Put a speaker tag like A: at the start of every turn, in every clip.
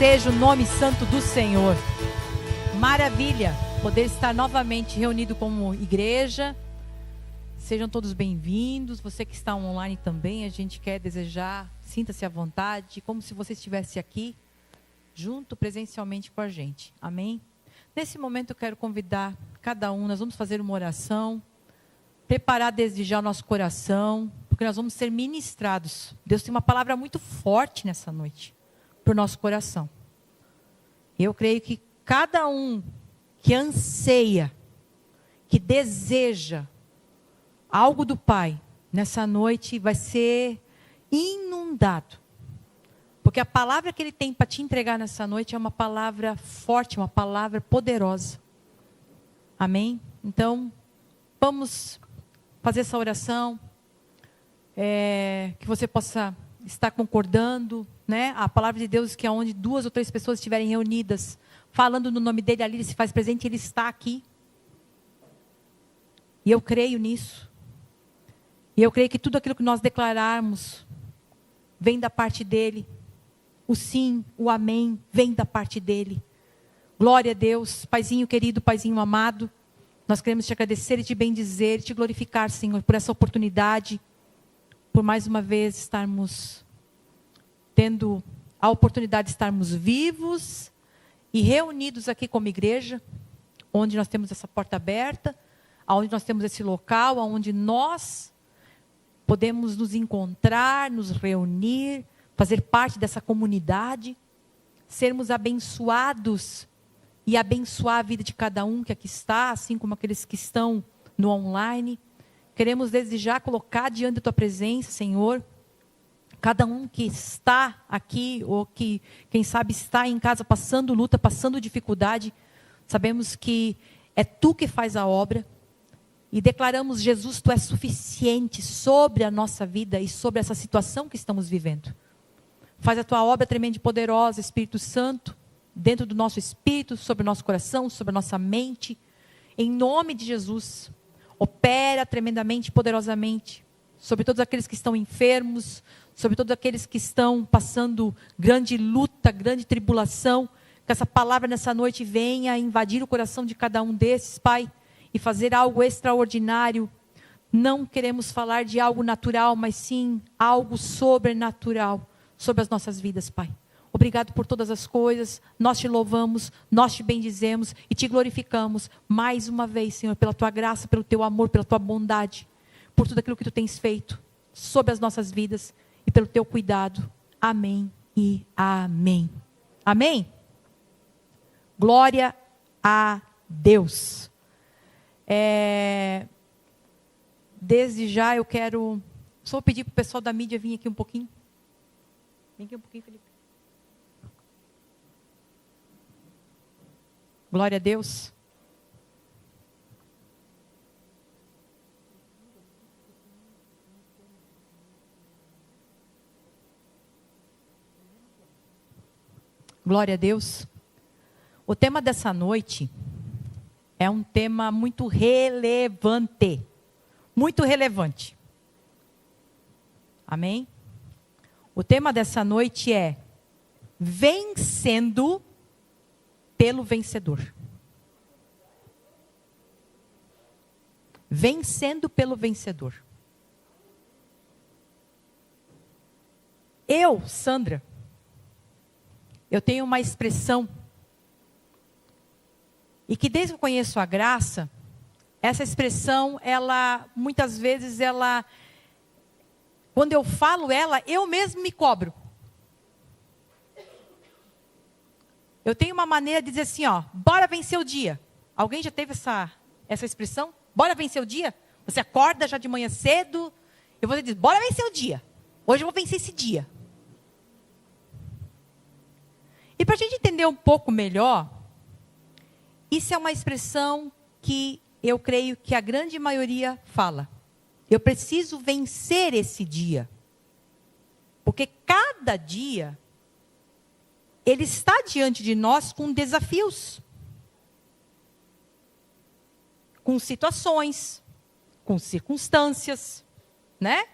A: seja o nome santo do Senhor. Maravilha poder estar novamente reunido como igreja. Sejam todos bem-vindos. Você que está online também, a gente quer desejar, sinta-se à vontade, como se você estivesse aqui, junto presencialmente com a gente. Amém? Nesse momento eu quero convidar cada um, nós vamos fazer uma oração, preparar desde já o nosso coração, porque nós vamos ser ministrados. Deus tem uma palavra muito forte nessa noite, para o nosso coração. Eu creio que cada um que anseia, que deseja algo do Pai, nessa noite vai ser inundado. Porque a palavra que Ele tem para te entregar nessa noite é uma palavra forte, uma palavra poderosa. Amém? Então, vamos fazer essa oração. Que você possa estar concordando, né? A palavra de Deus que aonde 2 ou 3 pessoas estiverem reunidas, falando no nome dele, ali ele se faz presente, ele está aqui. E eu creio nisso. E eu creio que tudo aquilo que nós declararmos vem da parte dele. O sim, o amém, vem da parte dele. Glória a Deus, Paizinho querido, Paizinho amado. Nós queremos te agradecer e te bendizer, te glorificar, Senhor, por essa oportunidade, por mais uma vez estarmos tendo a oportunidade de estarmos vivos e reunidos aqui como igreja, onde nós temos essa porta aberta, onde nós temos esse local, onde nós podemos nos encontrar, nos reunir, fazer parte dessa comunidade, sermos abençoados e abençoar a vida de cada um que aqui está, assim como aqueles que estão no online. Queremos desde já colocar diante da tua presença, Senhor, cada um que está aqui, ou que, quem sabe, está em casa passando luta, passando dificuldade. Sabemos que é tu que faz a obra. E declaramos, Jesus, tu és suficiente sobre a nossa vida e sobre essa situação que estamos vivendo. Faz a tua obra tremenda e poderosa, Espírito Santo, dentro do nosso espírito, sobre o nosso coração, sobre a nossa mente. Em nome de Jesus, opera tremendamente e poderosamente sobre todos aqueles que estão enfermos, sobre todos aqueles que estão passando grande luta, grande tribulação. Que essa palavra nessa noite venha invadir o coração de cada um desses, Pai, e fazer algo extraordinário. Não queremos falar de algo natural, mas sim algo sobrenatural sobre as nossas vidas, Pai. Obrigado por todas as coisas, nós te louvamos, nós te bendizemos e te glorificamos mais uma vez, Senhor, pela tua graça, pelo teu amor, pela tua bondade, por tudo aquilo que tu tens feito sobre as nossas vidas e pelo teu cuidado. Amém e amém. Amém? Glória a Deus. Desde já eu quero só pedir para o pessoal da mídia vir aqui um pouquinho. Vem aqui um pouquinho, Felipe. Glória a Deus. Glória a Deus. O tema dessa noite é um tema muito relevante. Muito relevante. Amém? O tema dessa noite é vencendo pelo vencedor. Vencendo pelo vencedor. Eu, Sandra, eu tenho uma expressão, e que desde que eu conheço a graça, essa expressão, ela, muitas vezes, quando eu falo ela, eu mesmo me cobro. Eu tenho uma maneira de dizer assim, bora vencer o dia. Alguém já teve essa expressão? Bora vencer o dia? Você acorda já de manhã cedo, e você diz, bora vencer o dia. Hoje eu vou vencer esse dia. E para a gente entender um pouco melhor, isso é uma expressão que eu creio que a grande maioria fala. Eu preciso vencer esse dia. Porque cada dia, ele está diante de nós com desafios. Com situações, com circunstâncias, né?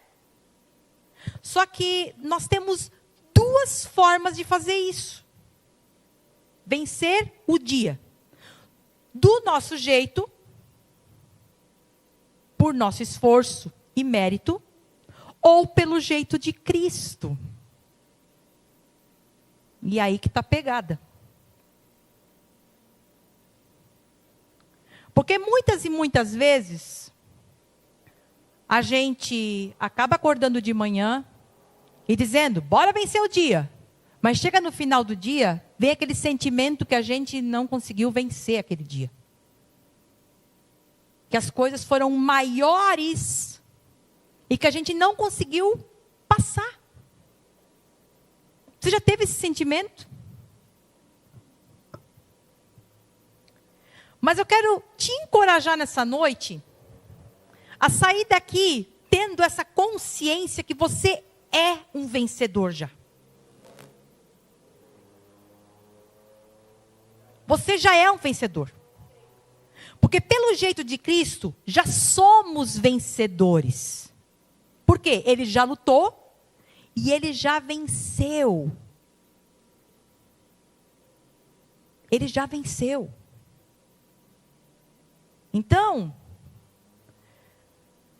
A: Só que nós temos 2 formas de fazer isso. vencer o dia do nosso jeito, por nosso esforço e mérito, ou pelo jeito de Cristo. E aí que está a pegada. Porque muitas e muitas vezes, a gente acaba acordando de manhã e dizendo, bora vencer o dia. Mas chega no final do dia, vem aquele sentimento que a gente não conseguiu vencer aquele dia. Que as coisas foram maiores e que a gente não conseguiu passar. Você já teve esse sentimento? Mas eu quero te encorajar nessa noite a sair daqui tendo essa consciência que você é um vencedor já. Você já é um vencedor. Porque pelo jeito de Cristo, já somos vencedores. Por quê? Ele já lutou e ele já venceu. Ele já venceu. Então,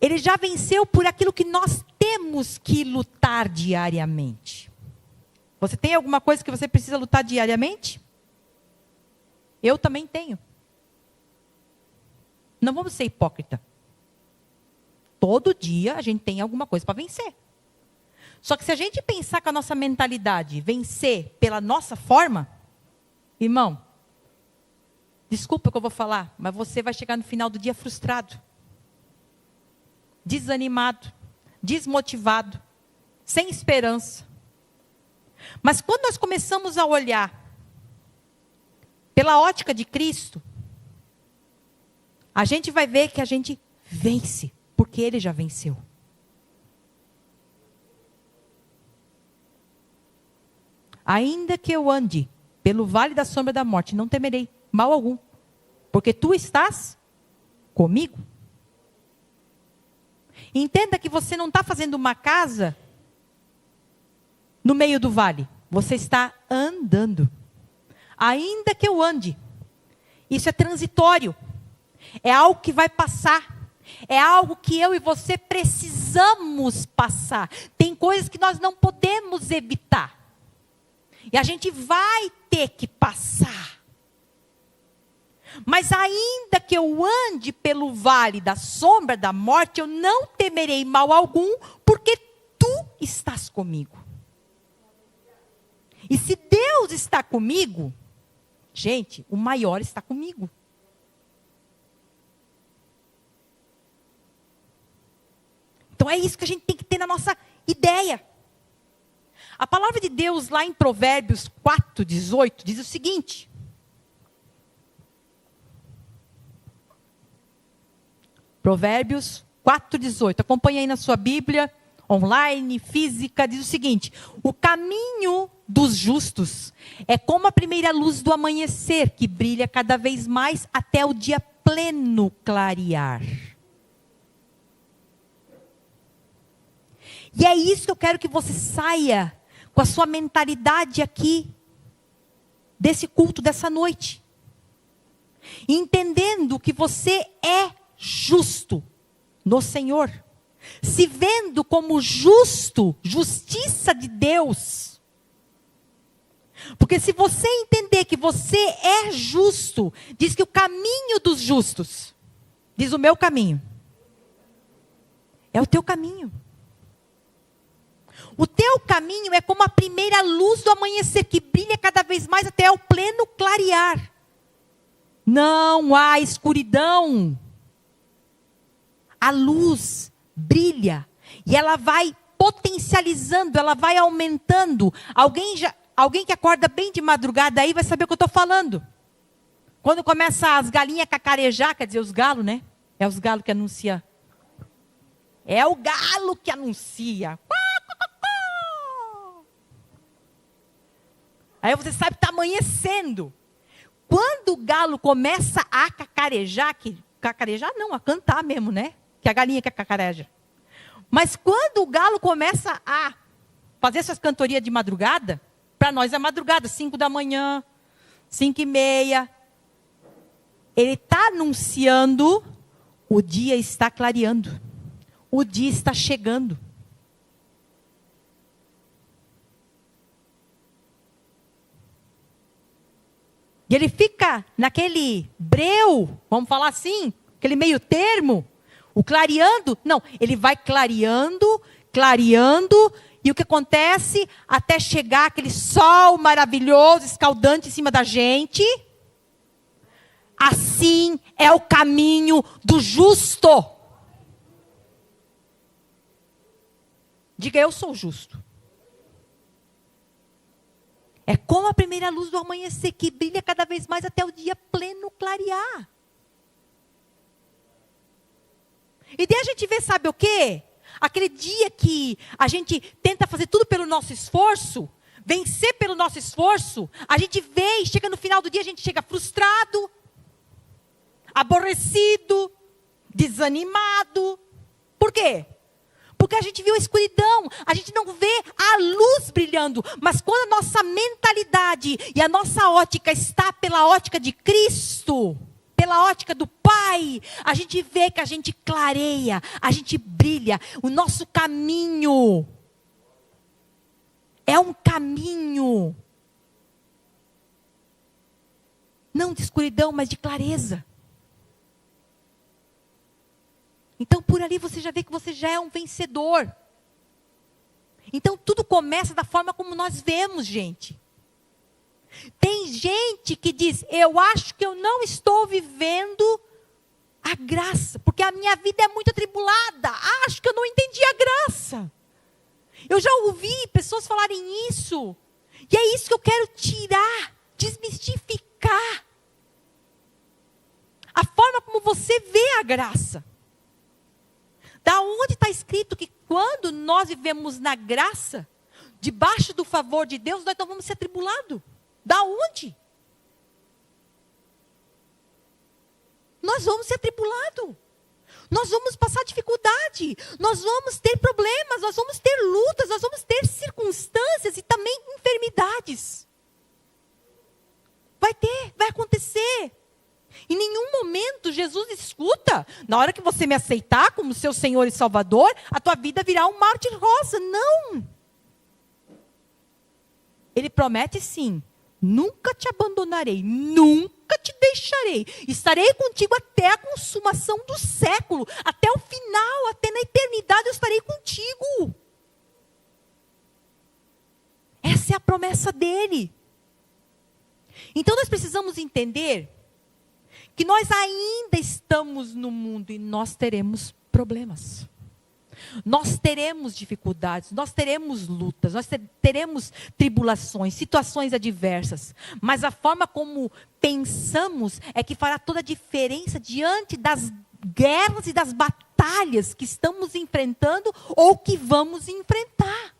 A: ele já venceu por aquilo que nós temos que lutar diariamente. Você tem alguma coisa que você precisa lutar diariamente? Eu também tenho. Não vamos ser hipócrita. Todo dia a gente tem alguma coisa para vencer. Só que se a gente pensar com a nossa mentalidade, vencer pela nossa forma, irmão, desculpa o que eu vou falar, mas você vai chegar no final do dia frustrado, desanimado, desmotivado, sem esperança. Mas quando nós começamos a olhar pela ótica de Cristo, a gente vai ver que a gente vence, porque Ele já venceu. Ainda que eu ande pelo vale da sombra da morte, não temerei mal algum, porque Tu estás comigo. Entenda que você não está fazendo uma casa no meio do vale, você está andando. Ainda que eu ande, isso é transitório, é algo que vai passar, é algo que eu e você precisamos passar. Tem coisas que nós não podemos evitar, e a gente vai ter que passar. Mas ainda que eu ande pelo vale da sombra da morte, eu não temerei mal algum, porque Tu estás comigo. E se Deus está comigo, gente, o maior está comigo. Então é isso que a gente tem que ter na nossa ideia. A palavra de Deus lá em Provérbios 4:18 diz o seguinte. Provérbios 4:18. Acompanhe aí na sua Bíblia, online, física, diz o seguinte: o caminho dos justos é como a primeira luz do amanhecer, que brilha cada vez mais até o dia pleno clarear. E é isso que eu quero que você saia com a sua mentalidade aqui, desse culto, dessa noite. Entendendo que você é justo no Senhor. Se vendo como justo, justiça de Deus. Porque se você entender que você é justo, diz que o caminho dos justos, diz o meu caminho, é o teu caminho. O teu caminho é como a primeira luz do amanhecer, que brilha cada vez mais até o pleno clarear. Não há escuridão. A luz brilha e ela vai potencializando, ela vai aumentando. Alguém que acorda bem de madrugada aí vai saber o que eu estou falando. Quando começa as galinhas a cacarejar, quer dizer, os galos, né? É os galos que anunciam. É o galo que anuncia. Aí você sabe que está amanhecendo. Quando o galo começa a cacarejar, a cantar mesmo, né? Que é a galinha que cacareja. Mas quando o galo começa a fazer suas cantorias de madrugada, para nós é madrugada, 5 da manhã, 5:30. Ele está anunciando, o dia está clareando. O dia está chegando. E ele fica naquele breu, vamos falar assim, aquele meio termo, o clareando. Não, ele vai clareando, clareando, e o que acontece? Até chegar aquele sol maravilhoso, escaldante em cima da gente. Assim é o caminho do justo. Diga, eu sou justo. É como a primeira luz do amanhecer, que brilha cada vez mais até o dia pleno clarear. E daí a gente vê, sabe o quê? Aquele dia que a gente tenta fazer tudo pelo nosso esforço, vencer pelo nosso esforço, a gente vê e chega no final do dia, a gente chega frustrado, aborrecido, desanimado. Por quê? Porque a gente viu a escuridão, a gente não vê a luz brilhando. Mas quando a nossa mentalidade e a nossa ótica está pela ótica de Cristo, pela ótica do Pai, a gente vê que a gente clareia, a gente brilha. O nosso caminho é um caminho, não de escuridão, mas de clareza. Então, por ali você já vê que você já é um vencedor. Então, tudo começa da forma como nós vemos, gente. Tem gente que diz, eu acho que eu não estou vivendo a graça, porque a minha vida é muito atribulada. Acho que eu não entendi a graça. Eu já ouvi pessoas falarem isso. E é isso que eu quero tirar, desmistificar. A forma como você vê a graça. Da onde está escrito que quando nós vivemos na graça, debaixo do favor de Deus, nós não vamos ser atribulados? Da onde? Nós vamos ser atribulados. Nós vamos passar dificuldade. Nós vamos ter problemas, nós vamos ter lutas, nós vamos ter circunstâncias e também enfermidades. Vai acontecer. Em nenhum momento Jesus escuta, na hora que você me aceitar como seu Senhor e Salvador, a tua vida virá um mar de rosa. Não. Ele promete sim, nunca te abandonarei, nunca te deixarei. Estarei contigo até a consumação do século, até o final, até na eternidade eu estarei contigo. Essa é a promessa dele. Então nós precisamos entender que nós ainda estamos no mundo e nós teremos problemas. Nós teremos dificuldades, nós teremos lutas, nós teremos tribulações, situações adversas. Mas a forma como pensamos é que fará toda a diferença diante das guerras e das batalhas que estamos enfrentando ou que vamos enfrentar.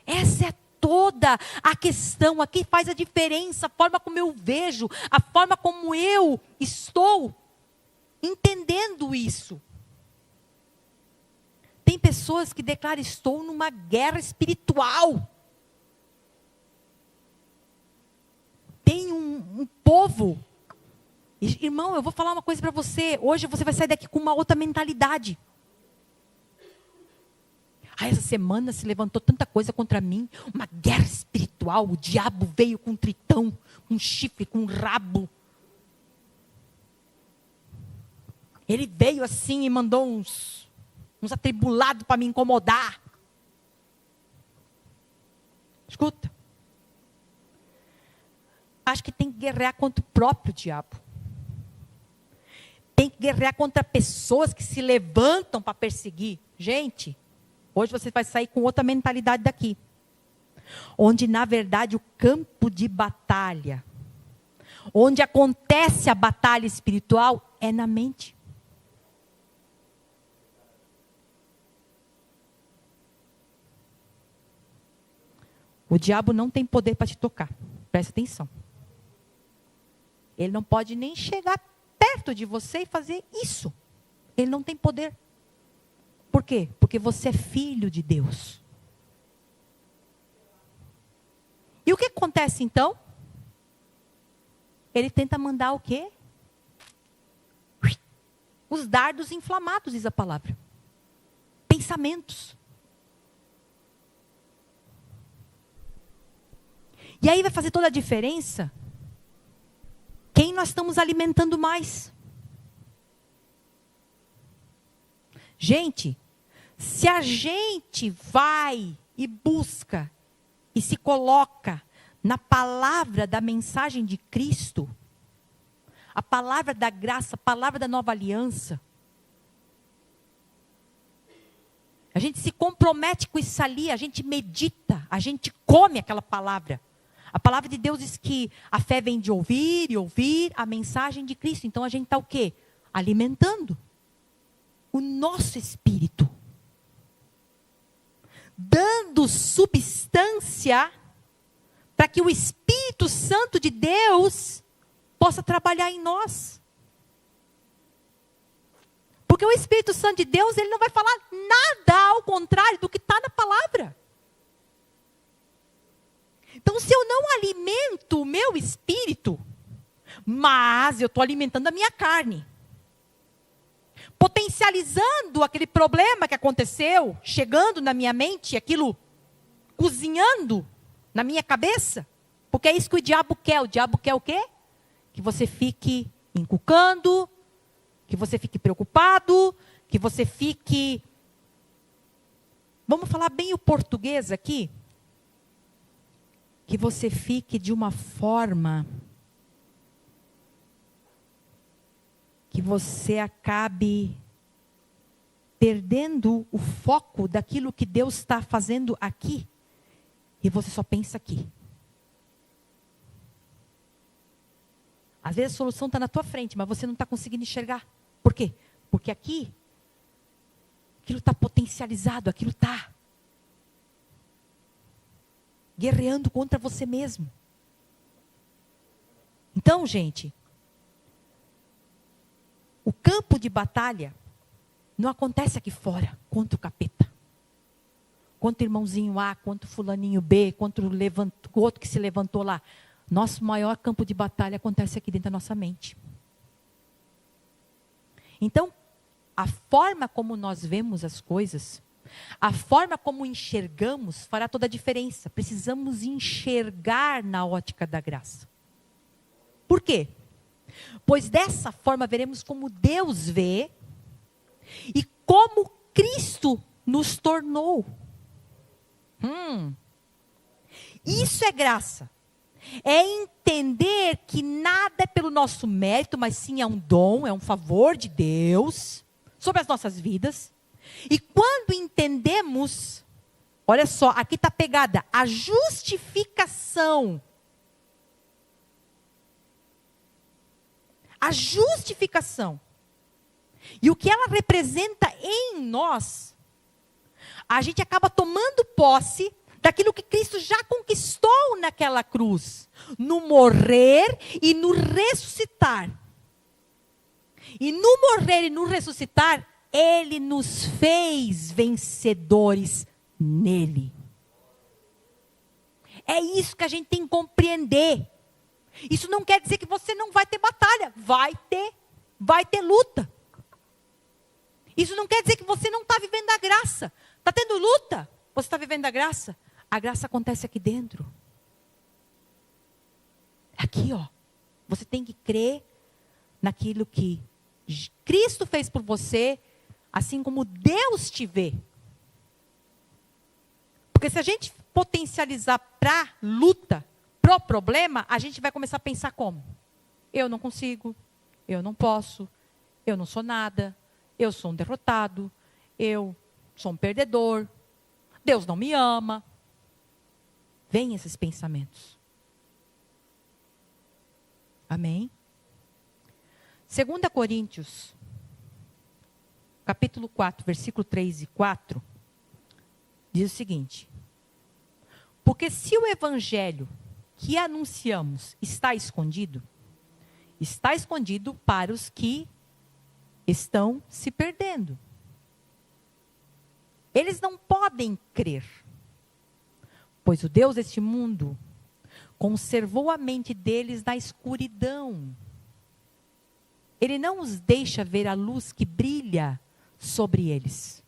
A: Essa é toda a questão, aqui faz a diferença, a forma como eu vejo, a forma como eu estou entendendo isso. Tem pessoas que declaram, estou numa guerra espiritual. Tem um povo, irmão, eu vou falar uma coisa para você, hoje você vai sair daqui com uma outra mentalidade. Essa semana se levantou tanta coisa contra mim, uma guerra espiritual, o diabo veio com um tritão, com um chifre, com um rabo. Ele veio assim e mandou uns atribulados para me incomodar. Escuta. Acho que tem que guerrear contra o próprio diabo. Tem que guerrear contra pessoas que se levantam para perseguir. Gente, hoje você vai sair com outra mentalidade daqui. Onde, na verdade, o campo de batalha, onde acontece a batalha espiritual, é na mente. O diabo não tem poder para te tocar. Presta atenção. Ele não pode nem chegar perto de você e fazer isso. Ele não tem poder. Por quê? Porque você é filho de Deus. E o que acontece então? Ele tenta mandar o quê? Os dardos inflamados, diz a palavra. Pensamentos. E aí vai fazer toda a diferença quem nós estamos alimentando mais. Gente, se a gente vai e busca e se coloca na palavra da mensagem de Cristo, a palavra da graça, a palavra da nova aliança, a gente se compromete com isso ali, a gente medita, a gente come aquela palavra. A palavra de Deus diz que a fé vem de ouvir e ouvir a mensagem de Cristo. Então a gente está o quê? Alimentando o nosso espírito. Dando substância para que o Espírito Santo de Deus possa trabalhar em nós. Porque o Espírito Santo de Deus, ele não vai falar nada ao contrário do que está na palavra. Então, se eu não alimento o meu espírito, mas eu estou alimentando a minha carne, potencializando aquele problema que aconteceu, chegando na minha mente, aquilo cozinhando na minha cabeça, porque é isso que o diabo quer. O diabo quer o quê? Que você fique encucando, que você fique preocupado, que você fique... Vamos falar bem o português aqui? Que você fique de uma forma que você acabe perdendo o foco daquilo que Deus está fazendo aqui. E você só pensa aqui. Às vezes a solução está na tua frente, mas você não está conseguindo enxergar. Por quê? Porque aqui, aquilo está potencializado, aquilo está guerreando contra você mesmo. Então, gente, o campo de batalha não acontece aqui fora, contra o capeta. Contra o irmãozinho A, contra o fulaninho B, contra o outro que se levantou lá. Nosso maior campo de batalha acontece aqui dentro da nossa mente. Então, a forma como nós vemos as coisas, a forma como enxergamos fará toda a diferença. Precisamos enxergar na ótica da graça. Por quê? Pois dessa forma veremos como Deus vê e como Cristo nos tornou. Isso é graça. É entender que nada é pelo nosso mérito, mas sim é um dom, é um favor de Deus sobre as nossas vidas. E quando entendemos, olha só, aqui está pegada a justificação. A justificação. E o que ela representa em nós, a gente acaba tomando posse daquilo que Cristo já conquistou naquela cruz. No morrer e no ressuscitar. E no morrer e no ressuscitar, Ele nos fez vencedores nele. É isso que a gente tem que compreender. Isso não quer dizer que você não vai ter batalha. Vai ter luta. Isso não quer dizer que você não está vivendo a graça. Está tendo luta? Você está vivendo a graça? A graça acontece aqui dentro. Aqui, ó. Você tem que crer naquilo que Cristo fez por você, assim como Deus te vê. Porque se a gente potencializar para luta, pro problema, a gente vai começar a pensar como? Eu não consigo, eu não posso, eu não sou nada, eu sou um derrotado, eu sou um perdedor, Deus não me ama. Vem esses pensamentos. Amém? 2 Coríntios, capítulo 4, versículo 3 e 4, diz o seguinte: porque se o evangelho que anunciamos está escondido para os que estão se perdendo. Eles não podem crer, pois o Deus deste mundo conservou a mente deles na escuridão. Ele não os deixa ver a luz que brilha sobre eles.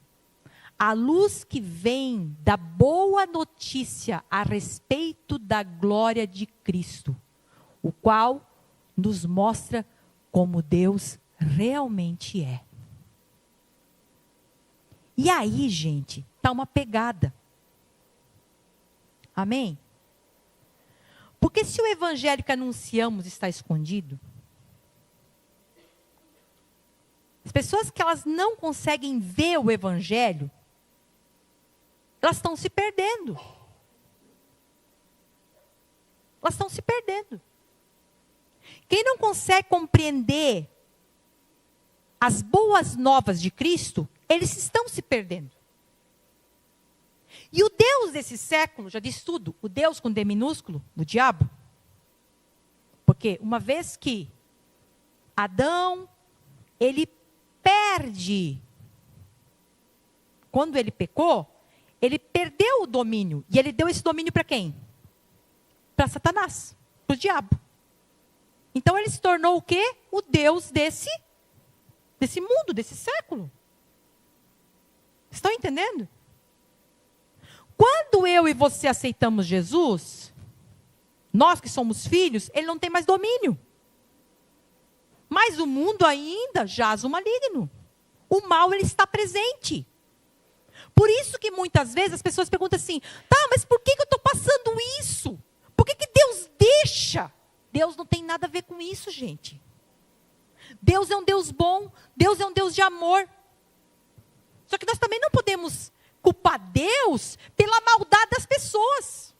A: A luz que vem da boa notícia a respeito da glória de Cristo, o qual nos mostra como Deus realmente é. E aí, gente, está uma pegada. Amém? Porque se o evangelho que anunciamos está escondido, as pessoas que elas não conseguem ver o evangelho, elas estão se perdendo. Elas estão se perdendo. Quem não consegue compreender as boas novas de Cristo, eles estão se perdendo. E o Deus desse século, já disse tudo, o Deus com D minúsculo, o diabo. Porque uma vez que Adão, ele perde, quando ele pecou, ele perdeu o domínio. E ele deu esse domínio para quem? Para Satanás, para o diabo. Então ele se tornou o quê? O Deus desse mundo, desse século. Estão entendendo? Quando eu e você aceitamos Jesus, nós que somos filhos, ele não tem mais domínio. Mas o mundo ainda jaz o maligno. O mal, ele está presente. Por isso que muitas vezes as pessoas perguntam assim, tá, mas por que eu estou passando isso? Por que Deus deixa? Deus não tem nada a ver com isso, gente. Deus é um Deus bom, Deus é um Deus de amor. Só que nós também não podemos culpar Deus pela maldade das pessoas.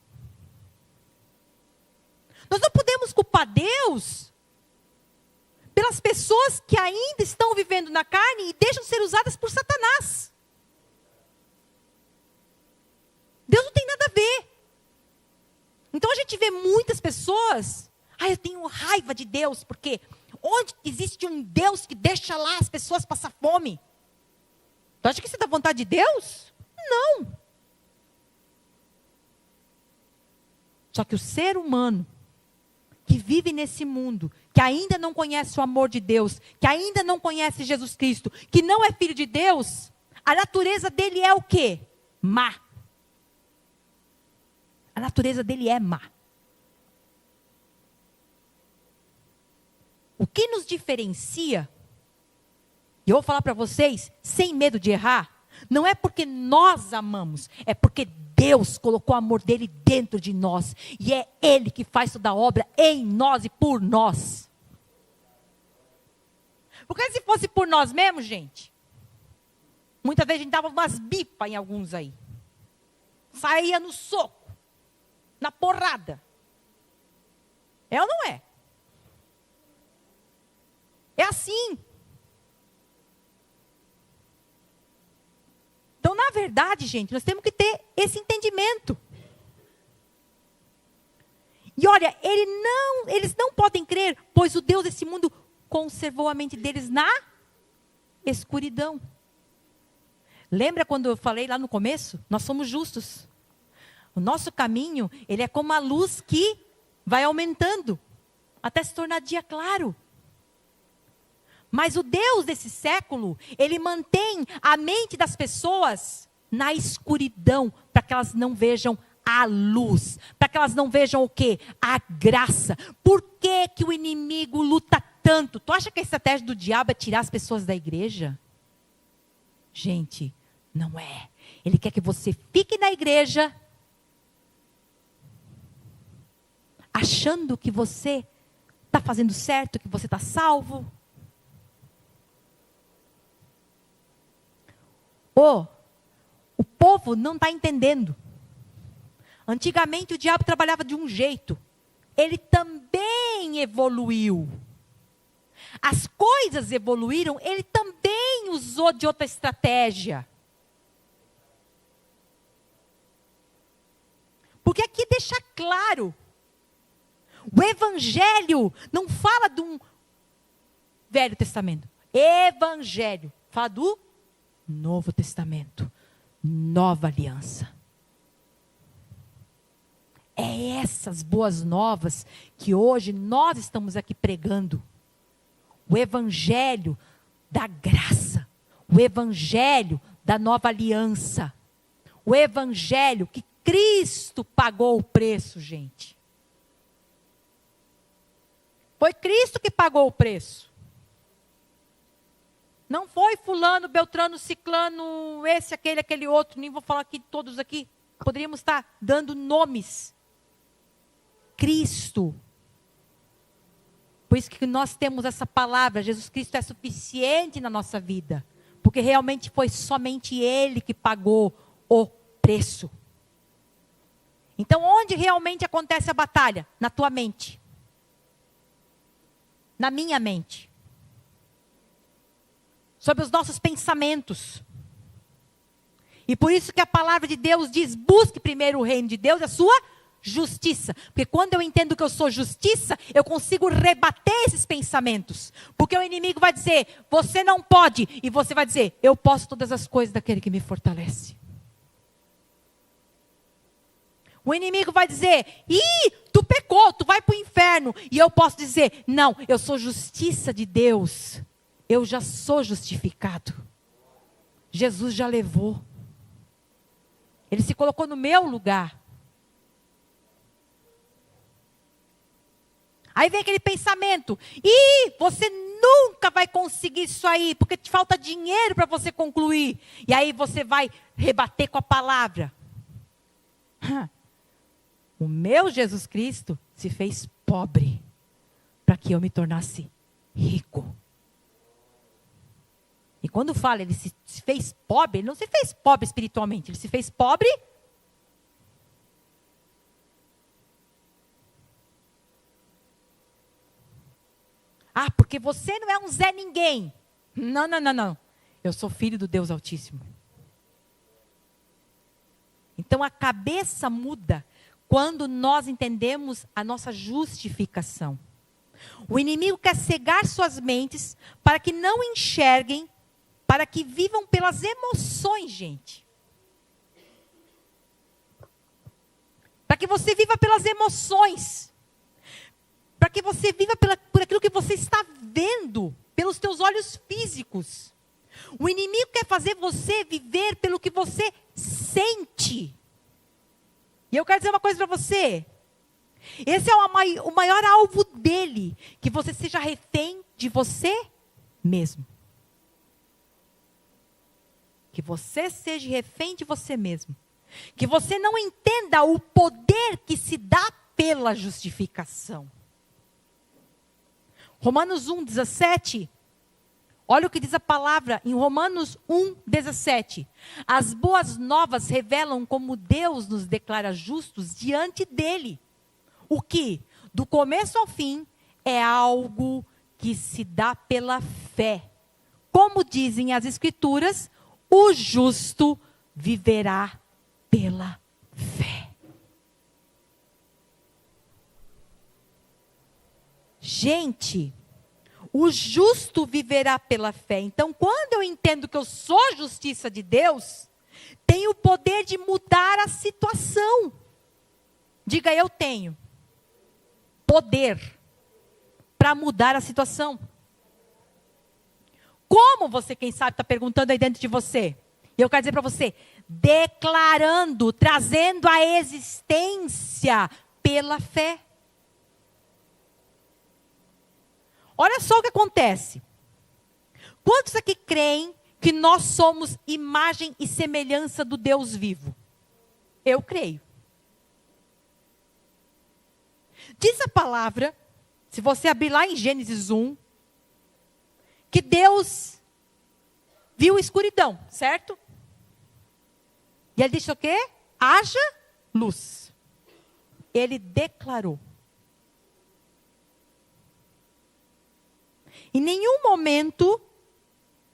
A: Nós não podemos culpar Deus pelas pessoas que ainda estão vivendo na carne e deixam ser usadas por Satanás. Deus não tem nada a ver. Então a gente vê muitas pessoas, eu tenho raiva de Deus, porque onde existe um Deus que deixa lá as pessoas passar fome? Tu acha que isso é da vontade de Deus? Não. Só que o ser humano que vive nesse mundo, que ainda não conhece o amor de Deus, que ainda não conhece Jesus Cristo, que não é filho de Deus, a natureza dele é o quê? Má. A natureza dele é má. O que nos diferencia, e eu vou falar para vocês, sem medo de errar, não é porque nós amamos, é porque Deus colocou o amor dele dentro de nós. E é ele que faz toda a obra em nós e por nós. Porque se fosse por nós mesmos, gente, muitas vezes a gente dava umas bipas em alguns aí. Saía no soco, na porrada. É ou não é? É assim. Então, na verdade, gente, nós temos que ter esse entendimento. E olha, eles não podem crer, pois o Deus desse mundo conservou a mente deles na escuridão. Lembra quando eu falei lá no começo? Nós somos justos. O nosso caminho, ele é como a luz que vai aumentando, até se tornar dia claro. Mas o Deus desse século, ele mantém a mente das pessoas na escuridão, para que elas não vejam a luz, para que elas não vejam o quê? A graça. Por que que o inimigo luta tanto? Tu acha que a estratégia do diabo é tirar as pessoas da igreja? Gente, não é. Ele quer que você fique na igreja, achando que você está fazendo certo, que você está salvo. O povo não está entendendo. Antigamente o diabo trabalhava de um jeito. Ele também evoluiu. As coisas evoluíram, ele também usou de outra estratégia. Porque aqui deixa claro. O Evangelho não fala de um Velho Testamento. Evangelho fala do Novo Testamento. Nova aliança. É essas boas novas que hoje nós estamos aqui pregando. O evangelho da graça. O evangelho da nova aliança. O evangelho que Cristo pagou o preço, gente. Foi Cristo que pagou o preço. Não foi fulano, beltrano, ciclano, esse, aquele outro. Nem vou falar aqui todos aqui. Poderíamos estar dando nomes. Cristo. Por isso que nós temos essa palavra. Jesus Cristo é suficiente na nossa vida. Porque realmente foi somente Ele que pagou o preço. Então, onde realmente acontece a batalha? Na tua mente. Na minha mente. Sobre os nossos pensamentos. E por isso que a palavra de Deus diz, busque primeiro o reino de Deus, a sua justiça. Porque quando eu entendo que eu sou justiça, eu consigo rebater esses pensamentos. Porque o inimigo vai dizer, você não pode. E você vai dizer, eu posso todas as coisas daquele que me fortalece. O inimigo vai dizer, tu pecou, tu vai para o inferno. E eu posso dizer, não, eu sou justiça de Deus. Eu já sou justificado. Jesus já levou. Ele se colocou no meu lugar. Aí vem aquele pensamento, você nunca vai conseguir isso aí, porque te falta dinheiro para você concluir. E aí você vai rebater com a palavra. O meu Jesus Cristo se fez pobre, para que eu me tornasse rico. E quando fala, ele se fez pobre, ele não se fez pobre espiritualmente, ele se fez pobre. Porque você não é um Zé Ninguém. Não. Eu sou filho do Deus Altíssimo. Então a cabeça muda quando nós entendemos a nossa justificação. O inimigo quer cegar suas mentes para que não enxerguem, para que vivam pelas emoções, gente. Para que você viva pelas emoções. Para que você viva por aquilo que você está vendo, pelos teus olhos físicos. O inimigo quer fazer você viver pelo que você sente. E eu quero dizer uma coisa para você. Esse é o maior alvo dele. Que você seja refém de você mesmo. Que você seja refém de você mesmo. Que você não entenda o poder que se dá pela justificação. Romanos 1:17. Olha o que diz a palavra em Romanos 1:17. As boas novas revelam como Deus nos declara justos diante dele. O que, do começo ao fim, é algo que se dá pela fé. Como dizem as Escrituras, o justo viverá pela fé. Gente, o justo viverá pela fé. Então, quando eu entendo que eu sou justiça de Deus, tem o poder de mudar a situação. Diga, eu tenho poder para mudar a situação. Como você, quem sabe, está perguntando aí dentro de você? E eu quero dizer para você, declarando, trazendo a existência pela fé. Olha só o que acontece. Quantos aqui creem que nós somos imagem e semelhança do Deus vivo? Eu creio. Diz a palavra, se você abrir lá em Gênesis 1, que Deus viu escuridão, certo? E ele disse o quê? Haja luz. Ele declarou. Em nenhum momento,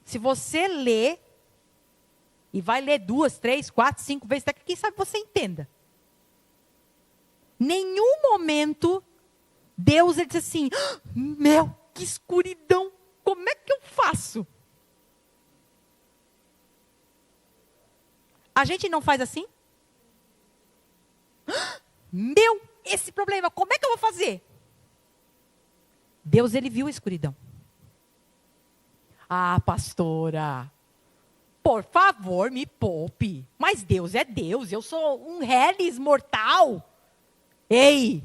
A: se você ler, e vai ler 2, 3, 4, 5 vezes, até que quem sabe você entenda. Nenhum momento, Deus ele disse assim, meu, que escuridão, como é que eu faço? A gente não faz assim? esse problema, como é que eu vou fazer? Deus, ele viu a escuridão. Ah, pastora, por favor, me poupe. Mas Deus é Deus, eu sou um reles mortal. Ei,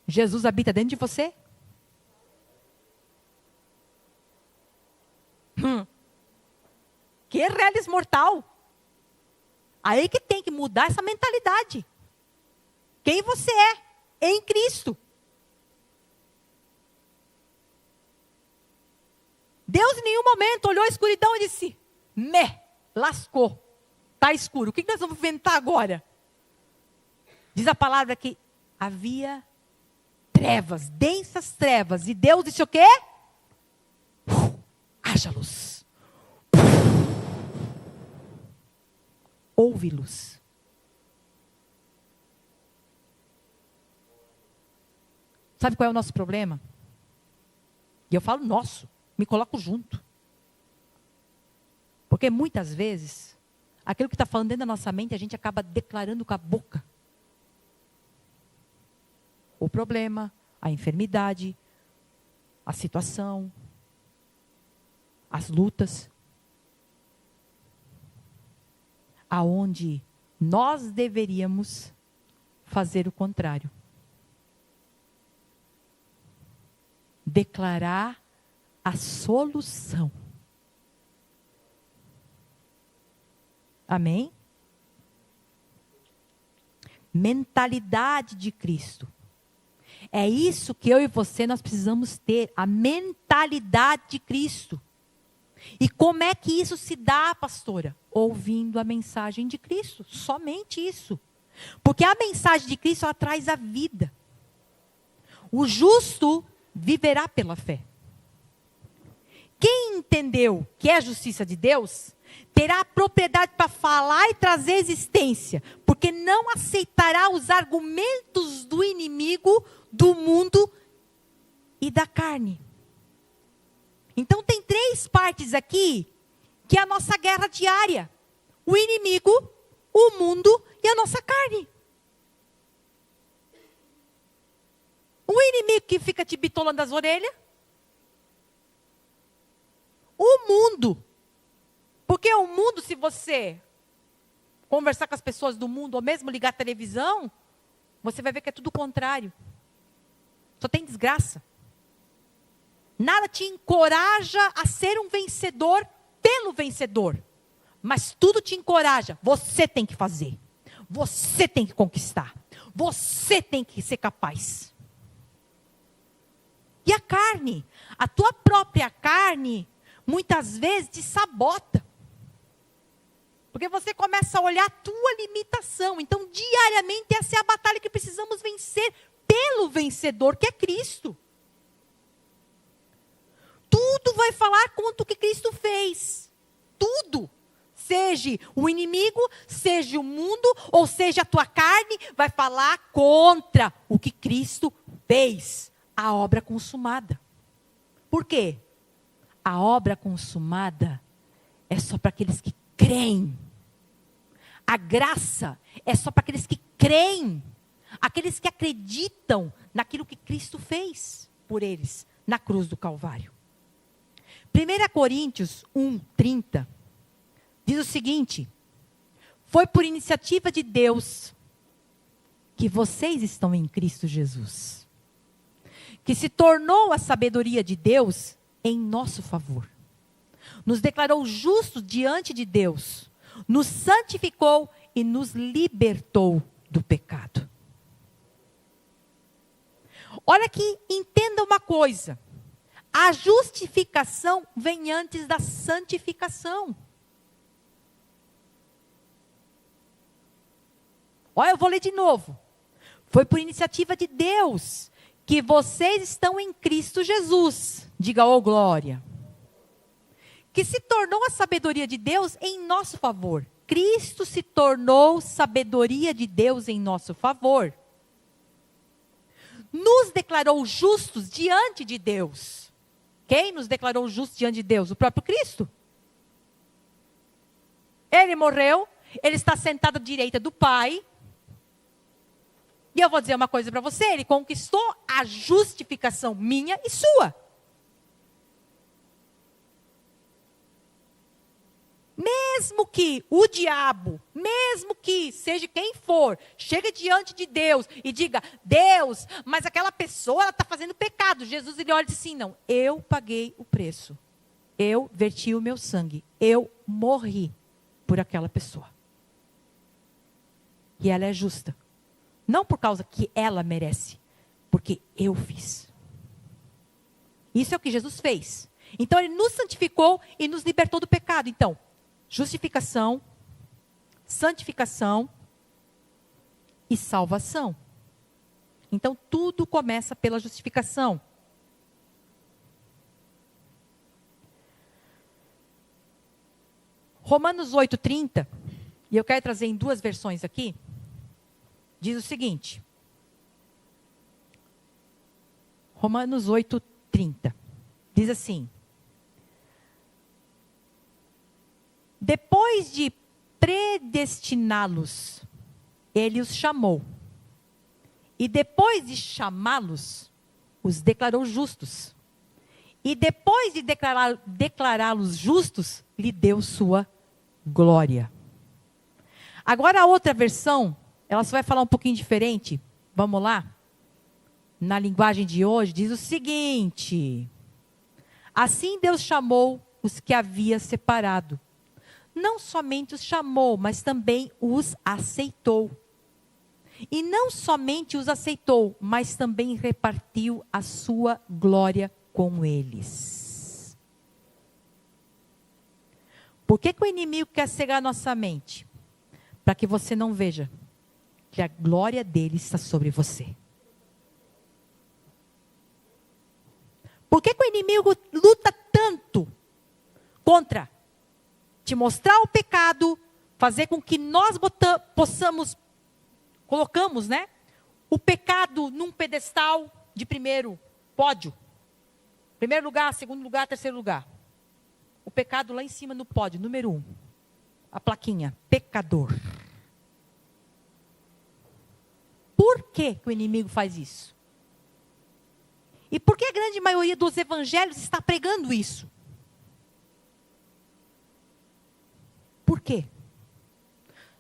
A: Jesus habita dentro de você? Que reles mortal? Aí que tem que mudar essa mentalidade. Quem você é em Cristo. Deus em nenhum momento olhou a escuridão e disse, lascou, está escuro, o que nós vamos inventar agora? Diz a palavra que havia trevas, densas trevas, e Deus disse o quê? Haja luz. Houve luz. Sabe qual é o nosso problema? E eu falo nosso, me coloco junto. Porque muitas vezes, aquilo que está falando dentro da nossa mente, a gente acaba declarando com a boca. O problema, a enfermidade, a situação, as lutas. Aonde nós deveríamos fazer o contrário. Declarar a solução. Amém? Mentalidade de Cristo. É isso que eu e você nós precisamos ter, a mentalidade de Cristo. E como é que isso se dá, pastora? Ouvindo a mensagem de Cristo, somente isso. Porque a mensagem de Cristo ela traz a vida. O justo viverá pela fé. Quem entendeu que é a justiça de Deus, terá a propriedade para falar e trazer existência, porque não aceitará os argumentos do inimigo, do mundo e da carne. Então tem 3 partes aqui, que é a nossa guerra diária. O inimigo, o mundo e a nossa carne. O inimigo que fica te bitolando as orelhas. O mundo. Porque o mundo, se você conversar com as pessoas do mundo, ou mesmo ligar a televisão, você vai ver que é tudo o contrário. Só tem desgraça. Nada te encoraja a ser um vencedor pelo vencedor. Mas tudo te encoraja. Você tem que fazer. Você tem que conquistar. Você tem que ser capaz. E a carne? A tua própria carne, muitas vezes te sabota. Porque você começa a olhar a tua limitação. Então, diariamente, essa é a batalha que precisamos vencer pelo vencedor, que é Cristo. Tudo vai falar contra o que Cristo fez. Tudo. Seja o inimigo, seja o mundo, ou seja a tua carne, vai falar contra o que Cristo fez. A obra consumada. Por quê? A obra consumada é só para aqueles que creem. A graça é só para aqueles que creem. Aqueles que acreditam naquilo que Cristo fez por eles na cruz do Calvário. 1 Coríntios 1:30 diz o seguinte: foi por iniciativa de Deus que vocês estão em Cristo Jesus, que se tornou a sabedoria de Deus em nosso favor. Nos declarou justos diante de Deus, nos santificou e nos libertou do pecado. Olha aqui, entenda uma coisa. A justificação vem antes da santificação. Olha, eu vou ler de novo. Foi por iniciativa de Deus que vocês estão em Cristo Jesus. Diga, ô glória. Que se tornou a sabedoria de Deus em nosso favor. Cristo se tornou sabedoria de Deus em nosso favor. Nos declarou justos diante de Deus. Quem nos declarou justos diante de Deus? O próprio Cristo. Ele morreu, ele está sentado à direita do Pai. E eu vou dizer uma coisa para você, ele conquistou a justificação minha e sua. Mesmo que o diabo, mesmo que seja quem for, chegue diante de Deus e diga, Deus, mas aquela pessoa ela está fazendo pecado. Jesus ele olha e diz assim, não, eu paguei o preço. Eu verti o meu sangue. Eu morri por aquela pessoa. E ela é justa. Não por causa que ela merece, porque eu fiz. Isso é o que Jesus fez. Então ele nos santificou e nos libertou do pecado. Então, justificação, santificação e salvação. Então tudo começa pela justificação. Romanos 8:30, e eu quero trazer em duas versões aqui, diz o seguinte. Romanos 8:30. Diz assim: depois de predestiná-los, ele os chamou. E depois de chamá-los, os declarou justos. E depois de declará-los justos, lhe deu sua glória. Agora a outra versão, ela só vai falar um pouquinho diferente. Vamos lá? Na linguagem de hoje, diz o seguinte: assim Deus chamou os que havia separado. Não somente os chamou, mas também os aceitou. E não somente os aceitou, mas também repartiu a sua glória com eles. Por que o inimigo quer cegar nossa mente? Para que você não veja que a glória dele está sobre você. Por que o inimigo luta tanto contra te mostrar o pecado, fazer com que nós colocamos, né, o pecado num pedestal de primeiro pódio. Primeiro lugar, segundo lugar, terceiro lugar. O pecado lá em cima no pódio, número 1. A plaquinha, pecador. Por que o inimigo faz isso? E por que a grande maioria dos evangelhos está pregando isso? Por quê?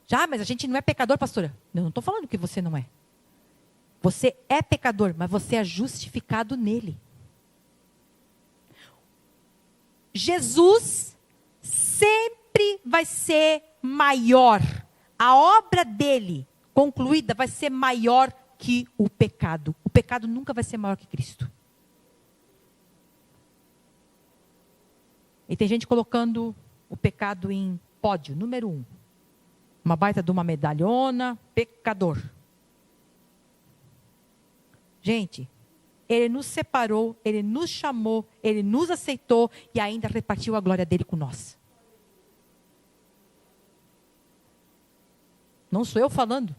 A: Já, mas a gente não é pecador, pastora. Eu não estou falando que você não é. Você é pecador, mas você é justificado nele. Jesus sempre vai ser maior. A obra dele, concluída, vai ser maior que o pecado. O pecado nunca vai ser maior que Cristo. E tem gente colocando o pecado em pódio, número 1. Uma baita de uma medalhona, pecador. Gente, ele nos separou, ele nos chamou, ele nos aceitou e ainda repartiu a glória dele com nós. Não sou eu falando.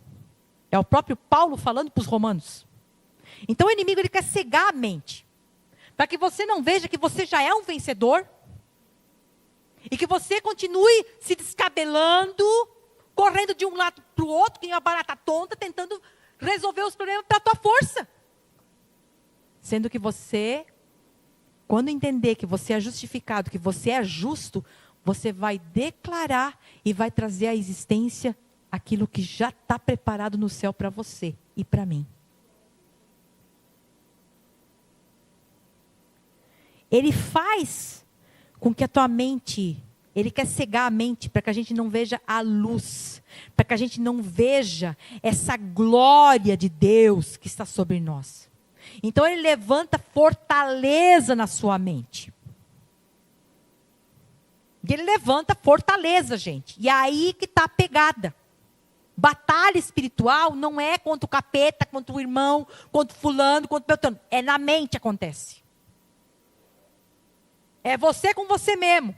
A: É o próprio Paulo falando para os romanos. Então o inimigo ele quer cegar a mente. Para que você não veja que você já é um vencedor. E que você continue se descabelando, correndo de um lado para o outro, que nem uma barata tonta, tentando resolver os problemas para a tua força. Sendo que você, quando entender que você é justificado, que você é justo, você vai declarar e vai trazer à existência aquilo que já está preparado no céu para você e para mim. Ele faz com que a tua mente, ele quer cegar a mente para que a gente não veja a luz, para que a gente não veja essa glória de Deus que está sobre nós. Então ele levanta fortaleza na sua mente. E ele levanta fortaleza, gente. E é aí que está a pegada. Batalha espiritual não é contra o capeta, contra o irmão, contra o fulano, contra o beltrano. É na mente acontece. É você com você mesmo.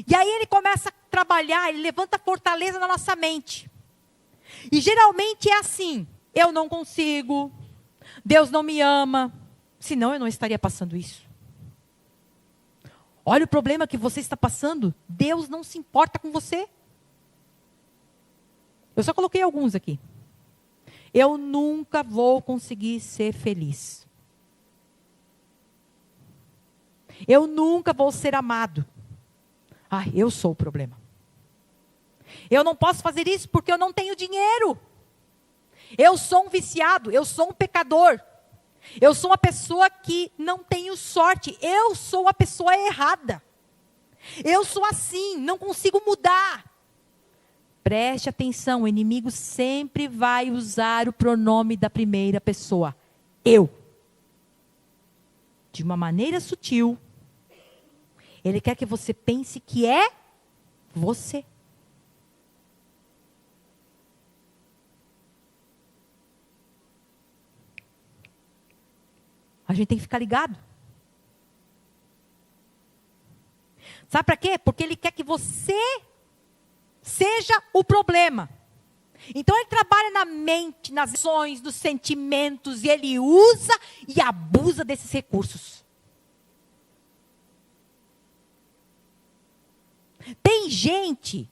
A: E aí ele começa a trabalhar, ele levanta fortaleza na nossa mente. E geralmente é assim: eu não consigo, Deus não me ama, senão eu não estaria passando isso. Olha o problema que você está passando, Deus não se importa com você. Eu só coloquei alguns aqui. Eu nunca vou conseguir ser feliz. Eu nunca vou ser amado. Ai, eu sou o problema. Eu não posso fazer isso porque eu não tenho dinheiro. Eu sou um viciado, eu sou um pecador. Eu sou uma pessoa que não tenho sorte. Eu sou a pessoa errada. Eu sou assim, não consigo mudar. Preste atenção, o inimigo sempre vai usar o pronome da primeira pessoa. Eu. De uma maneira sutil. Ele quer que você pense que é você. A gente tem que ficar ligado. Sabe para quê? Porque ele quer que você seja o problema. Então ele trabalha na mente, nas ações, nos sentimentos, e ele usa e abusa desses recursos. Tem gente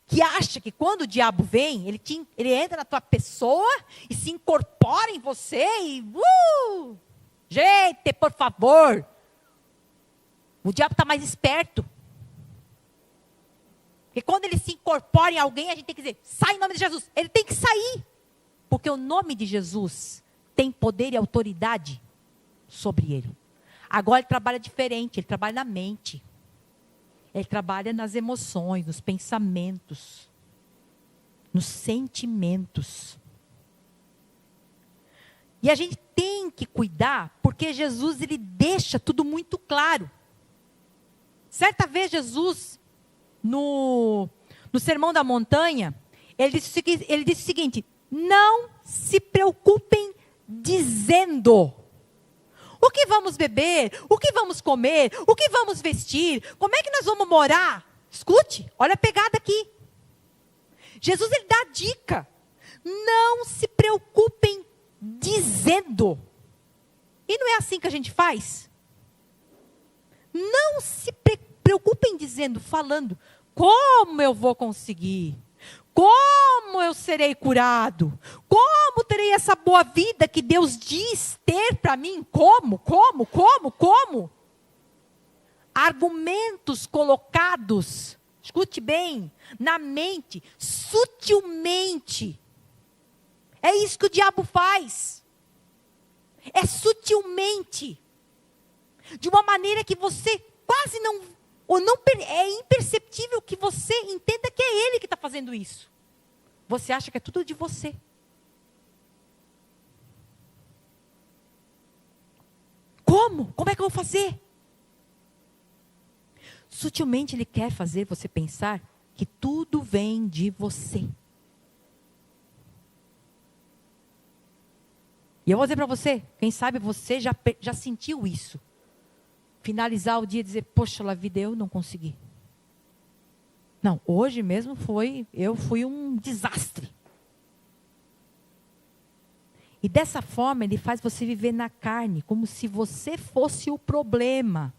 A: que acha que quando o diabo vem, ele entra na tua pessoa e se incorpora em você e... Gente, por favor. O diabo está mais esperto. Porque quando ele se incorpora em alguém, a gente tem que dizer, sai em nome de Jesus. Ele tem que sair. Porque o nome de Jesus tem poder e autoridade sobre ele. Agora ele trabalha diferente, ele trabalha na mente. Ele trabalha nas emoções, nos pensamentos, nos sentimentos. E a gente tem que cuidar, porque Jesus, ele deixa tudo muito claro. Certa vez Jesus, no Sermão da Montanha, ele disse o seguinte, não se preocupem dizendo, o que vamos beber, o que vamos comer, o que vamos vestir, como é que nós vamos morar? Escute, olha a pegada aqui. Jesus, ele dá a dica, não se preocupem dizendo. E não é assim que a gente faz? Não se preocupem dizendo, falando, como eu vou conseguir? Como eu serei curado? Como terei essa boa vida que Deus diz ter para mim? Como? Argumentos colocados, escute bem, na mente, sutilmente. É isso que o diabo faz. É sutilmente. De uma maneira que você quase não é imperceptível que você entenda que é ele que está fazendo isso. Você acha que é tudo de você. Como? Como é que eu vou fazer? Sutilmente ele quer fazer você pensar que tudo vem de você. E eu vou dizer para você, quem sabe você já sentiu isso. Finalizar o dia e dizer, poxa, la vida, eu não consegui. Não, hoje mesmo eu fui um desastre. E dessa forma ele faz você viver na carne, como se você fosse o problema.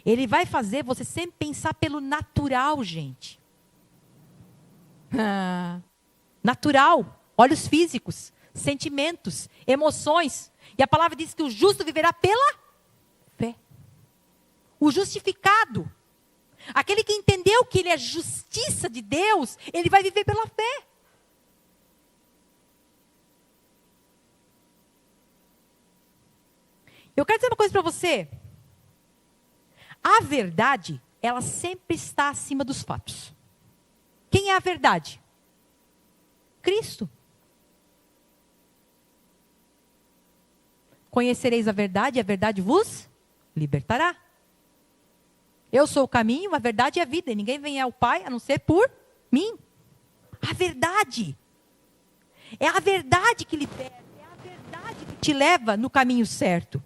A: Ele vai fazer você sempre pensar pelo natural, gente. Natural, olhos físicos, sentimentos, emoções. E a palavra diz que o justo viverá pela fé. O justificado, aquele que entendeu que ele é justiça de Deus, ele vai viver pela fé. Eu quero dizer uma coisa para você. A verdade, ela sempre está acima dos fatos. Quem é a verdade? Cristo. Conhecereis a verdade e a verdade vos libertará. Eu sou o caminho, a verdade e a vida. E ninguém vem ao Pai a não ser por mim. A verdade. É a verdade que liberta. É a verdade que te leva no caminho certo.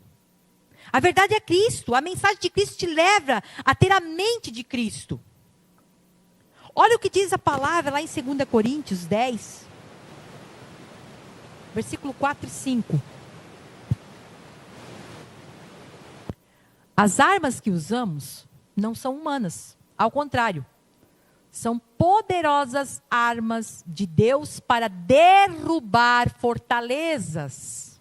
A: A verdade é Cristo. A mensagem de Cristo te leva a ter a mente de Cristo. Olha o que diz a palavra lá em 2 Coríntios 10. Versículo 4 e 5. As armas que usamos não são humanas. Ao contrário, são poderosas armas de Deus para derrubar fortalezas.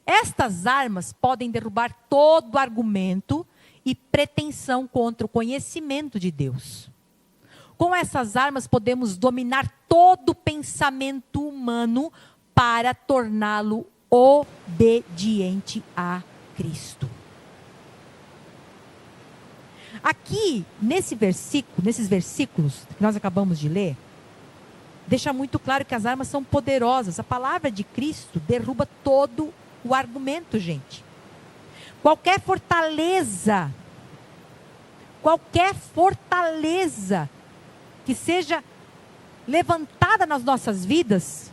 A: Estas armas podem derrubar todo argumento e pretensão contra o conhecimento de Deus. Com essas armas podemos dominar todo pensamento humano para torná-lo obediente a Cristo. Aqui, nesses versículos que nós acabamos de ler, deixa muito claro que as armas são poderosas. A palavra de Cristo derruba todo o argumento, gente. Qualquer fortaleza que seja levantada nas nossas vidas,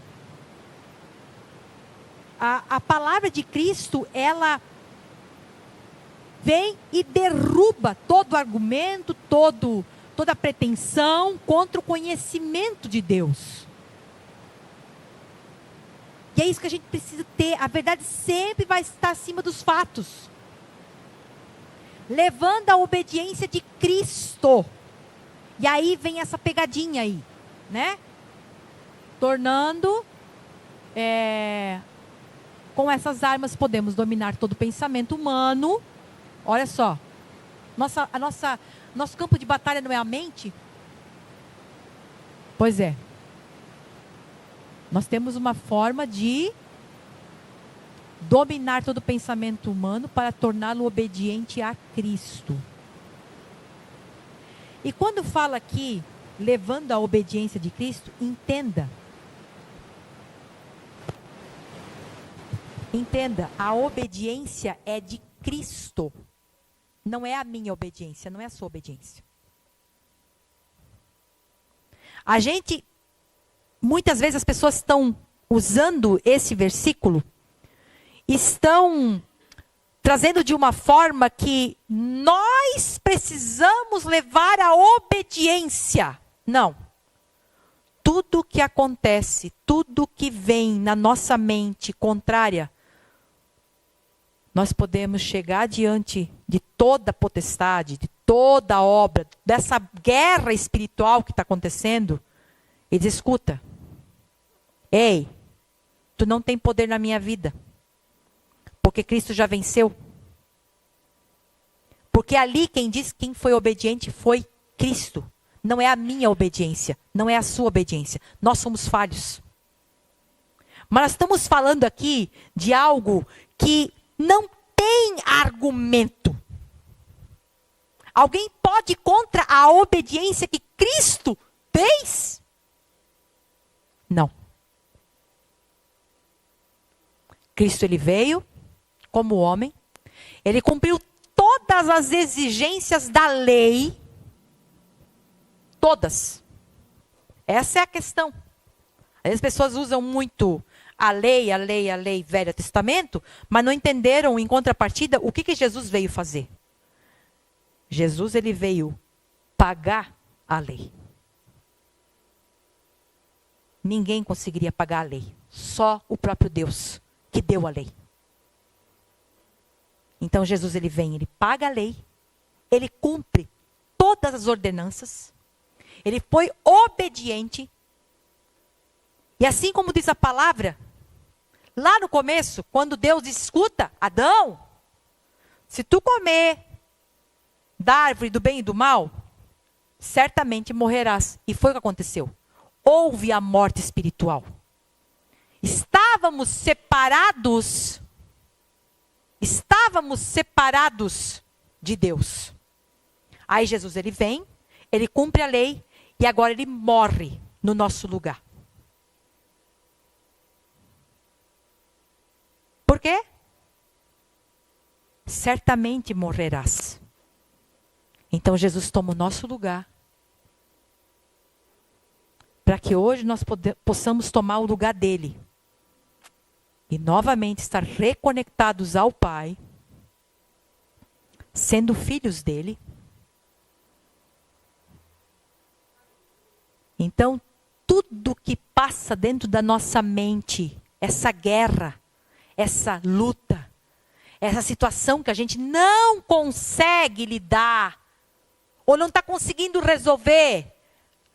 A: a palavra de Cristo, ela vem e derruba todo argumento, toda pretensão contra o conhecimento de Deus. E é isso que a gente precisa ter. A verdade sempre vai estar acima dos fatos. Levando a obediência de Cristo. E aí vem essa pegadinha aí, né? Tornando, com essas armas podemos dominar todo pensamento humano. Olha só, nosso campo de batalha não é a mente? Pois é. Nós temos uma forma de dominar todo pensamento humano para torná-lo obediente a Cristo. E quando fala aqui, levando a obediência de Cristo, entenda, a obediência é de Cristo. Não é a minha obediência, não é a sua obediência. Muitas vezes as pessoas estão usando esse versículo, estão trazendo de uma forma que nós precisamos levar a obediência. Não. Tudo que acontece, tudo que vem na nossa mente contrária, nós podemos chegar diante de toda a potestade, de toda a obra, dessa guerra espiritual que está acontecendo, e diz: escuta, ei, tu não tem poder na minha vida, porque Cristo já venceu. Porque ali quem foi obediente foi Cristo. Não é a minha obediência, não é a sua obediência. Nós somos falhos. Mas nós estamos falando aqui de algo que não tem argumento. Alguém pode ir contra a obediência que Cristo fez? Não. Cristo, ele veio como homem, ele cumpriu todas as exigências da lei, todas. Essa é a questão. As pessoas usam muito a lei, Velho Testamento, mas não entenderam em contrapartida o que Jesus veio fazer. Jesus, ele veio pagar a lei. Ninguém conseguiria pagar a lei, só o próprio Deus que deu a lei. Então Jesus, ele vem, ele paga a lei, ele cumpre todas as ordenanças, ele foi obediente. E assim como diz a palavra, lá no começo, quando Deus disse: escuta, Adão, se tu comer da árvore do bem e do mal, certamente morrerás. E foi o que aconteceu. Houve a morte espiritual. Estávamos separados de Deus. Aí Jesus, ele vem, ele cumpre a lei e agora ele morre no nosso lugar. Por quê? Certamente morrerás. Então Jesus toma o nosso lugar, para que hoje nós possamos tomar o lugar dele. E novamente estar reconectados ao Pai, sendo filhos dele. Então, tudo que passa dentro da nossa mente, essa guerra, essa luta, essa situação que a gente não consegue lidar, ou não está conseguindo resolver,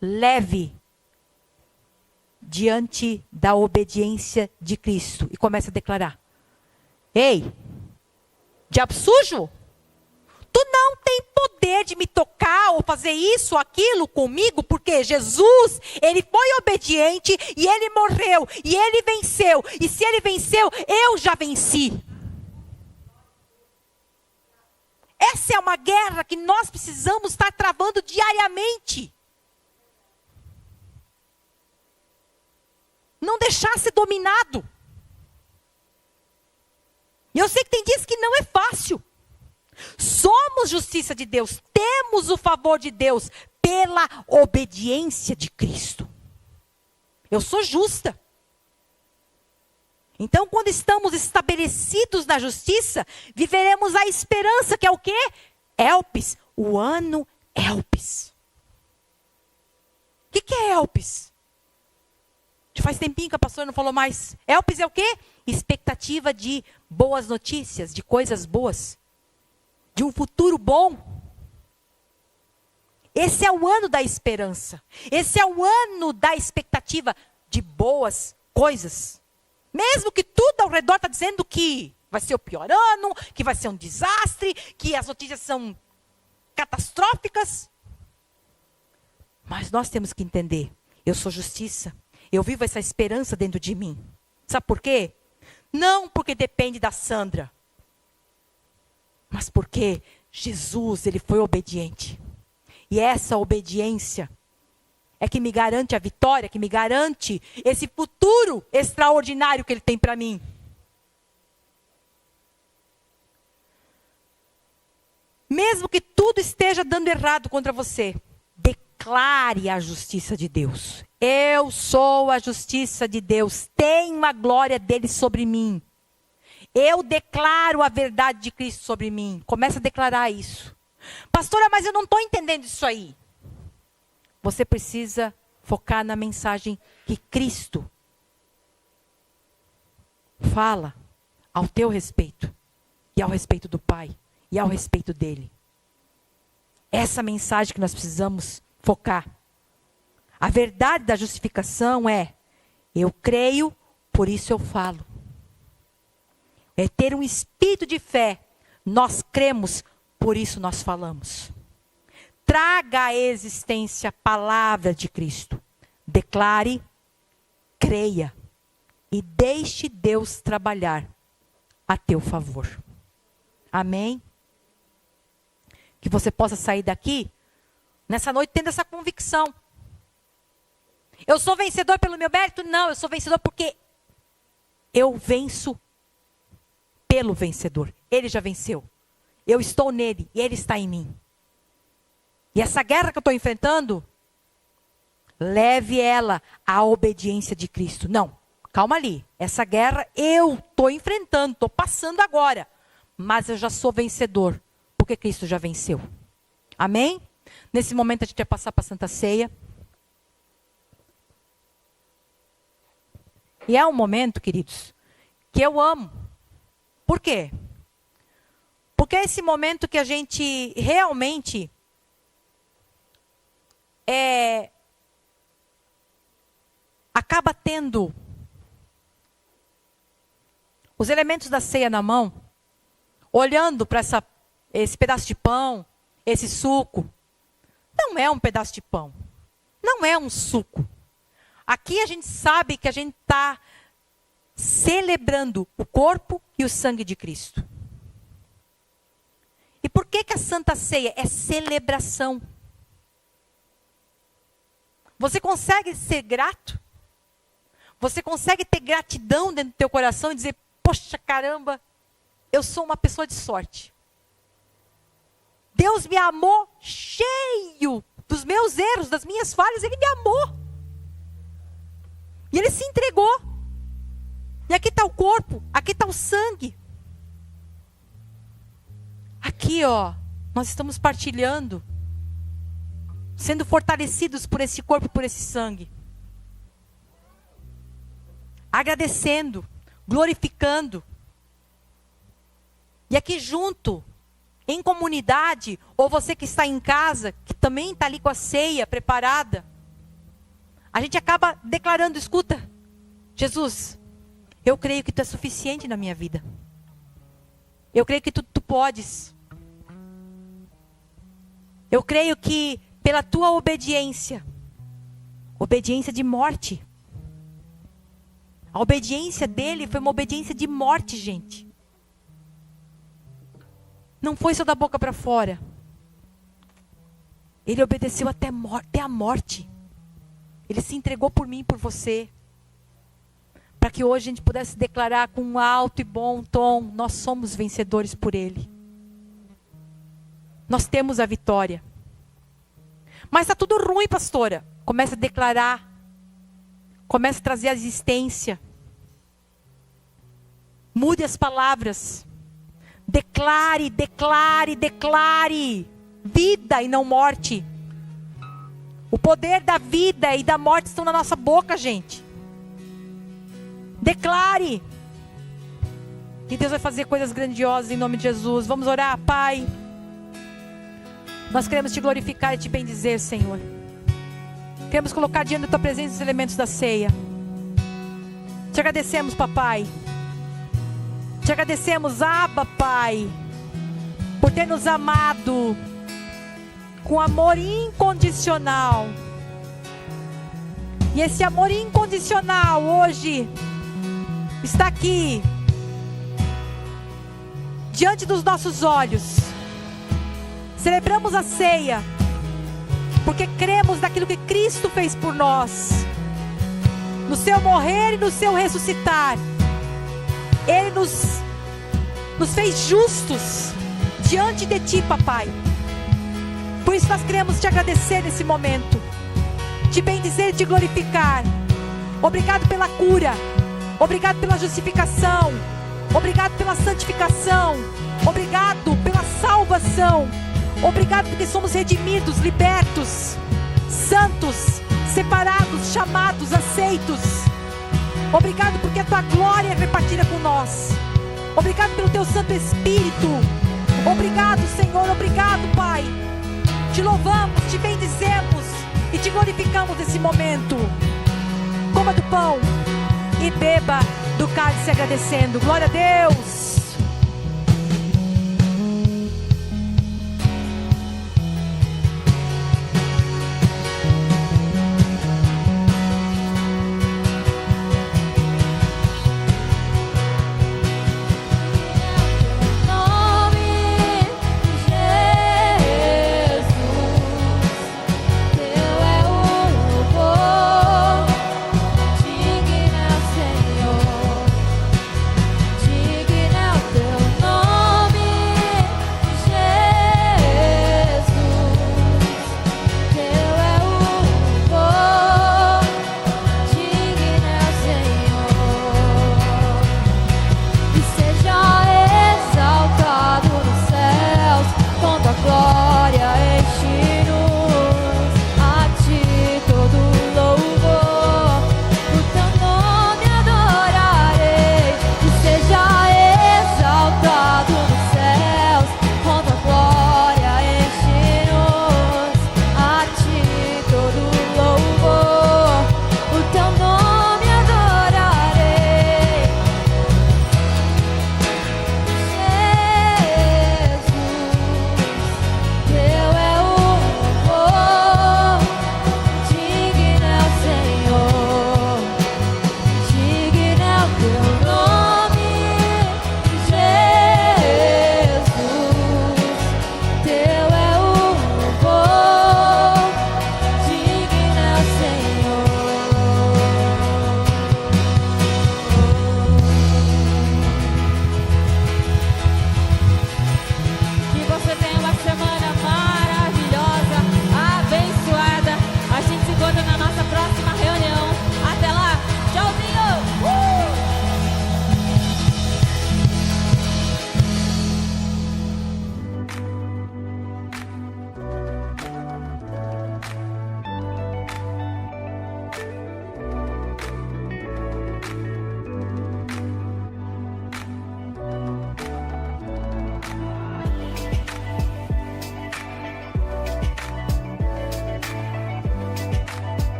A: leve diante da obediência de Cristo e comece a declarar: ei, diabo sujo, tu não tem poder de me tocar ou fazer isso ou aquilo comigo, porque Jesus, ele foi obediente e ele morreu e ele venceu. E se ele venceu, eu já venci. Essa é uma guerra que nós precisamos estar travando diariamente. Não deixar ser dominado. E eu sei que tem dias que não é fácil. Somos justiça de Deus, temos o favor de Deus pela obediência de Cristo. Eu sou justa. Então, quando estamos estabelecidos na justiça, viveremos a esperança, que é o quê? Elpis, o ano Elpis. O que é Elpis? Já faz tempinho que a pastora não falou mais. Elpis é o quê? Expectativa de boas notícias, de coisas boas, de um futuro bom. Esse é o ano da esperança. Esse é o ano da expectativa de boas coisas. Mesmo que tudo ao redor está dizendo que vai ser o pior ano, que vai ser um desastre, que as notícias são catastróficas. Mas nós temos que entender, eu sou justiça. Eu vivo essa esperança dentro de mim. Sabe por quê? Não porque depende da Sandra, mas porque Jesus, ele foi obediente. E essa obediência é que me garante a vitória, que me garante esse futuro extraordinário que ele tem para mim. Mesmo que tudo esteja dando errado contra você, declare a justiça de Deus. Eu sou a justiça de Deus. Tenho a glória dele sobre mim. Eu declaro a verdade de Cristo sobre mim. Começa a declarar isso. Pastora, mas eu não estou entendendo isso aí. Você precisa focar na mensagem que Cristo fala ao teu respeito. E ao respeito do Pai. E ao respeito dele. Essa mensagem que nós precisamos focar. A verdade da justificação é: eu creio, por isso eu falo. É ter um espírito de fé. Nós cremos, por isso nós falamos. Traga à existência a palavra de Cristo. Declare, creia e deixe Deus trabalhar a teu favor. Amém? Que você possa sair daqui nessa noite tendo essa convicção. Eu sou vencedor pelo meu mérito? Não, eu sou vencedor porque eu venço pelo vencedor. Ele já venceu. Eu estou nele e ele está em mim. E essa guerra que eu estou enfrentando, leve ela à obediência de Cristo. Não, calma ali. Essa guerra eu estou enfrentando, estou passando agora. Mas eu já sou vencedor, porque Cristo já venceu. Amém? Nesse momento a gente vai passar para a Santa Ceia. E é um momento, queridos, que eu amo. Por quê? Porque é esse momento que a gente realmente acaba tendo os elementos da ceia na mão, olhando para esse pedaço de pão, esse suco. Não é um pedaço de pão, não é um suco. Aqui a gente sabe que a gente está celebrando o corpo e o sangue de Cristo. E por que a Santa Ceia é celebração? Você consegue ser grato? Você consegue ter gratidão dentro do teu coração e dizer: poxa caramba, eu sou uma pessoa de sorte. Deus me amou cheio dos meus erros, das minhas falhas, Ele me amou. E Ele se entregou. E aqui está o corpo, aqui está o sangue. Aqui, ó, nós estamos partilhando, sendo fortalecidos por esse corpo, por esse sangue. Agradecendo, glorificando. E aqui junto, em comunidade, ou você que está em casa, que também está ali com a ceia preparada, a gente acaba declarando: escuta, Jesus, eu creio que Tu é suficiente na minha vida. Eu creio que tu podes. Eu creio que pela Tua obediência de morte. A obediência dele foi uma obediência de morte, gente. Não foi só da boca para fora. Ele obedeceu até a morte. Ele se entregou por mim e por você. Para que hoje a gente pudesse declarar com um alto e bom tom: nós somos vencedores por Ele. Nós temos a vitória. Mas está tudo ruim, pastora. Comece a declarar. Comece a trazer a existência. Mude as palavras. Declare, declare, declare. Vida e não morte. O poder da vida e da morte estão na nossa boca, gente. Declare. E Deus vai fazer coisas grandiosas em nome de Jesus. Vamos orar, Pai. Nós queremos Te glorificar e Te bendizer, Senhor. Queremos colocar diante da Tua presença os elementos da ceia. Te agradecemos, Papai. Te agradecemos, Abba, Pai, por ter nos amado com amor incondicional. E esse amor incondicional hoje está aqui diante dos nossos olhos. Celebramos a ceia porque cremos naquilo que Cristo fez por nós, no seu morrer e no seu ressuscitar. Ele nos fez justos diante de Ti, Papai. Por isso nós queremos Te agradecer nesse momento, Te bendizer e Te glorificar. Obrigado pela cura, obrigado pela justificação, obrigado pela santificação, obrigado pela salvação, obrigado porque somos redimidos, libertos, santos, separados, chamados, aceitos. Obrigado porque a Tua glória é repartida com nós. Obrigado pelo Teu Santo Espírito. Obrigado, Senhor, obrigado, Pai. Te louvamos, Te bendizemos e Te glorificamos nesse momento. Coma do pão e beba do cálice agradecendo. Glória a Deus.